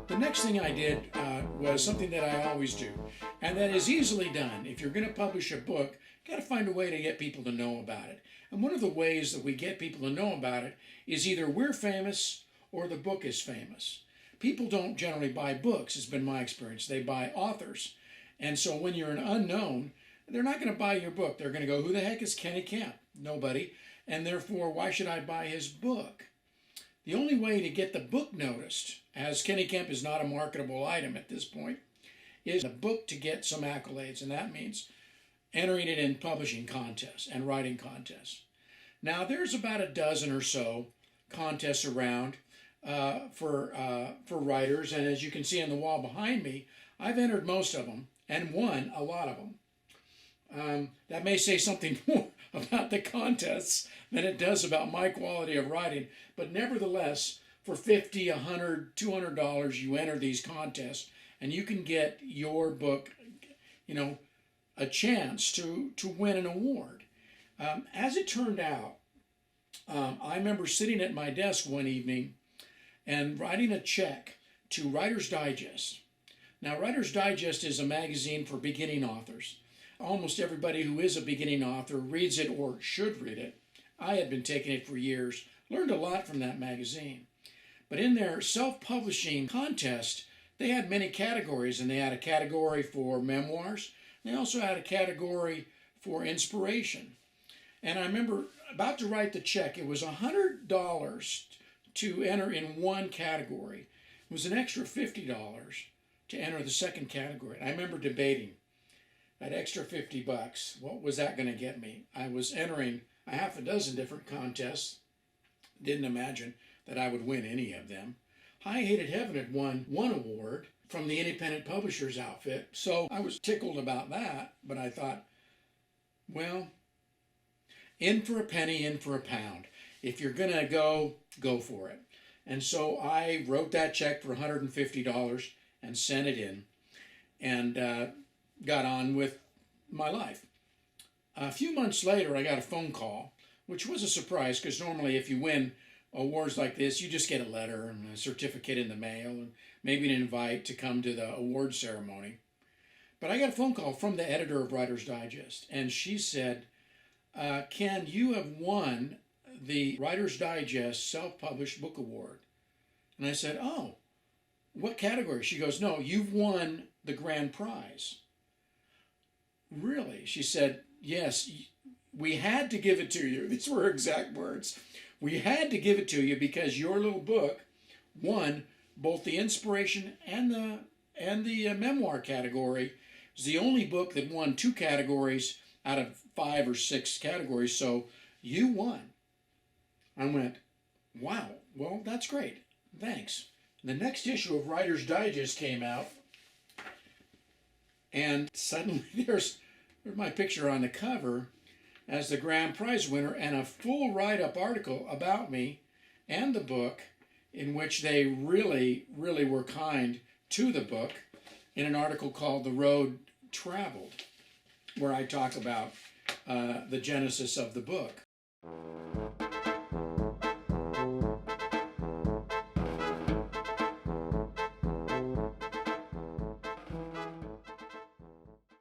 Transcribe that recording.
The next thing I did was something that I always do, and that is easily done. If you're going to publish a book, you got to find a way to get people to know about it. And one of the ways that we get people to know about it is either we're famous or the book is famous. People don't generally buy books, has been my experience. They buy authors. And so when you're an unknown, they're not going to buy your book. They're going to go, who the heck is Kenny Kemp? Nobody. And therefore, why should I buy his book? The only way to get the book noticed, as Kenny Kemp is not a marketable item at this point, is the book to get some accolades, and that means entering it in publishing contests and writing contests. Now, there's about a dozen or so contests around for writers, and as you can see on the wall behind me, I've entered most of them and won a lot of them. That may say something more about the contests than it does about my quality of writing, but nevertheless, for $50, $100, $200, you enter these contests, and you can get your book, a chance to win an award. As it turned out, I remember sitting at my desk one evening and writing a check to Writer's Digest. Now, Writer's Digest is a magazine for beginning authors. Almost everybody who is a beginning author reads it or should read it. I had been taking it for years, learned a lot from that magazine. But in their self-publishing contest, they had many categories, and they had a category for memoirs. They also had a category for inspiration. And I remember about to write the check. It was $100 to enter in one category. It was an extra $50 to enter the second category. I remember debating that extra $50, what was that going to get me? I was entering a half a dozen different contests. Didn't imagine that I would win any of them. High Hated Heaven had won one award from the independent publishers outfit, so I was tickled about that, but I thought, well, in for a penny, in for a pound. If you're going to go for it. And so I wrote that check for $150 and sent it in and got on with my life. A few months later, I got a phone call, which was a surprise because normally if you win awards like this, you just get a letter and a certificate in the mail and maybe an invite to come to the award ceremony. But I got a phone call from the editor of Writer's Digest, and she said, Ken, you have won the Writer's Digest Self-Published Book Award. And I said, oh, what category? She goes, no, you've won the grand prize. Really? She said, yes, we had to give it to you. These were her exact words. We had to give it to you because your little book won both the inspiration and the memoir category. It was the only book that won two categories out of 5 or 6 categories, so you won. I went, wow, well, that's great. Thanks. The next issue of Writer's Digest came out, and suddenly there's my picture on the cover as the grand prize winner and a full write-up article about me and the book in which they really, really were kind to the book in an article called The Road Traveled, where I talk about the genesis of the book.